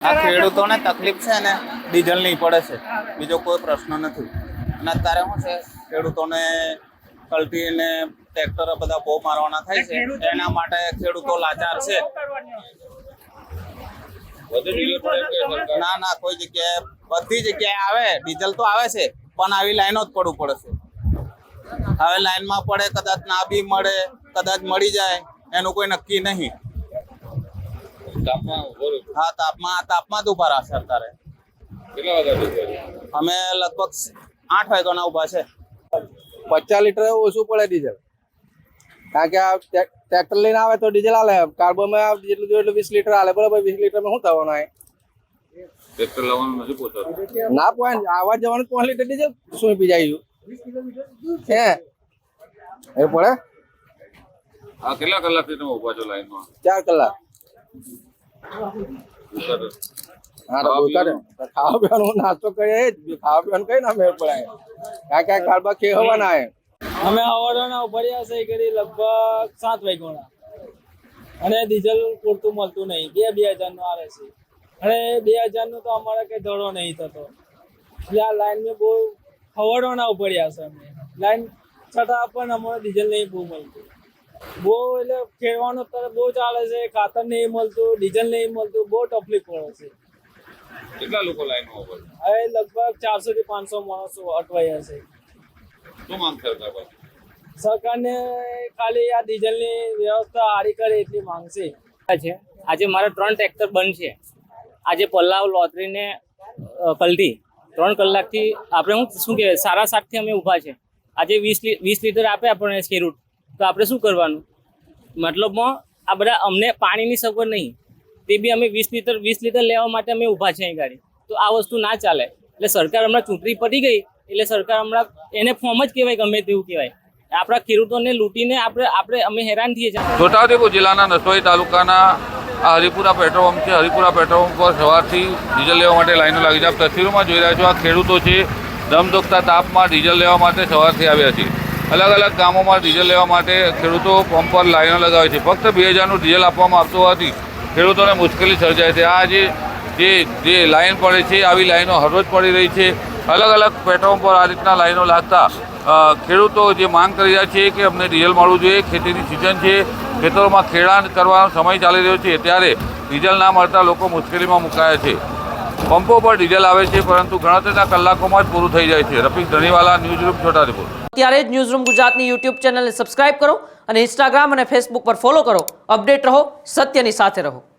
આ ખેડૂતોને તકલીફ છે ને ડીઝલની પડે છે, બીજો કોઈ પ્રશ્ન નથી. અને અત્યારે શું છે, ખેડૂતોને કલ્ટી ને ટ્રેક્ટર બધા બહુ મારવાના થાય છે, એના માટે ખેડૂતો લાચાર છે. ના કોઈ જગ્યાએ બધી જગ્યાએ આવે ડીઝલ તો આવે છે, પણ આવી લાઈનો જ પડવું પડે છે. હવે લાઈનમાં પડે, કદાચ ના બી મળે, કદાચ મળી જાય, એનું કોઈ નક્કી નહીં. હા, તાપમાં જ ઉભા રહેશે અત્યારે. અમે લગભગ 8 વાગ્યાના ઉભા છે. 50 લીટર ઓછું પડે ડીઝલ, કારણ કે આ ટ્રેક્ટર લઈને આવે તો ડીઝલ આલે, કાર્બોમાં જેટલું જોઈએ એટલું 20 લીટર આલે. બરાબર, 20 લીટરમાં શું થવાનું? ટ્રેક્ટર લાવવાનું નથી પોતાનું, ના પોઈન્ટ આવા જવાનું 5 લીટર ડીઝલ શું પી જાય હે એ પડે. આ કેટલા કલાકથી તમે ઉભા છો લાઈનમાં? 4 કલાક. હા, તો ખાવા પીવાનું નાસ્તો કરીએ, ખાવા પીવાનું કઈ ના મેળ પડે, કારણ કે કારબા ખેવાના હે. અમે હવારના ઉભર્યા છે કરી લગભગ 7 વાગ્યાના, અને ડીઝલ પૂરતું મળતું નહીં. 2000 નું આવે છે, અને 2000 નું તો અમારે કઈ ધડો નહીં થતો. એટલે આ લાઈન મેં બહુ હવારના ઉભર્યા છે અમે લાઈન, છતાં પણ અમારે ડીઝલ નહીં બહુ મળતું. બહુ એટલે ખેડવાનું અત્યારે બહુ ચાલે છે, ખાતર નહીં મળતું, ડીઝલ નહીં મળતું, બહુ તકલીફ પડે છે. કેટલા લોકો લાઈનમાં ઉભા છે? હવે લગભગ 400 થી 500 માણસો અટવાયા છે. શું માંગ સરકાર પાસે? સરકારને ખાલી આ ડીઝલની વ્યવસ્થા સારી કરે એટલી માંગ છે. આજે મારા 3 ટ્રેક્ટર બંધ છે. આજે પલ્લાવ, લોથરીને કલ્ટી 3 કલાકથી આપણે શું કહેવાય 7:30 થી અમે ઊભા છે. આજે 20 લીટર આપે આપણને ખેડૂત, તો આપણે શું કરવાનું? મતલબમાં આ બધા અમને પાણીની સગવડ નહીં, તે બી અમે 20 લીટર લેવા માટે અમે ઊભા છે અહીં ગાડી. તો આ વસ્તુ ના ચાલે. એટલે સરકાર હમણાં ચૂંટણી પડી ગઈ એટલે સરકાર હમણાં એને ફોર્મ જ કહેવાય, ગમે તેવું કહેવાય. આપણા ખેડૂતોને લૂંટીને અમે હેરાન થઈએ છીએ. છોટાઉદેપુર જિલ્લાના નસવાડી તાલુકાના આ હરિપુરા પેટ્રોલ પંપ છે. હરિપુરા પેટ્રોલ પંપ પર સવારથી ડીઝલ લેવા માટે લાઈનો લાગી છે. આપ તસવીરોમાં જોઈ રહ્યા છો, આ ખેડૂતો છે ધમધોકતા તાપમાં ડીઝલ લેવા માટે સવારથી આવ્યા છે. અલગ અલગ ગામોમાં ડીઝલ લેવા માટે ખેડૂતો પંપ પર લાઈનો લગાવે છે. ફક્ત 2000નું ડીઝલ આપવામાં આવતું હોવાથી ખેડૂતોને મુશ્કેલી સર્જાય છે. આ જે લાઈન પડે છે, આવી લાઈનો હરરોજ પડી રહી છે. અલગ અલગ પેટ્રોલ પંપ પર આ રીતના લાઈનો લાગતા ખેડૂતો જે માંગ કરી રહ્યા છે કે અમને ડીઝલ મળવું જોઈએ. ખેતીની સિઝન છે, ખેતરોમાં ખેડાણ કરવાનો સમય ચાલી રહ્યો છે, ત્યારે ડીઝલ ના મળતા લોકો મુશ્કેલીમાં મુકાયા છે. પંપો પર ડીઝલ આવે છે, પરંતુ ગણતરીના કલાકોમાં જ પૂરું થઈ જાય છે. રફીક ધણીવાલા, ન્યૂઝરૂમ, છોટાઉદેપુર. ત્યારે જ ન્યૂઝરૂમ ગુજરાતની યુટ્યુબ ચેનલને સબસ્ક્રાઇબ કરો અને ઇન્સ્ટાગ્રામ અને ફેસબુક પર ફોલો કરો. અપડેટ રહો, સત્યની સાથે રહો.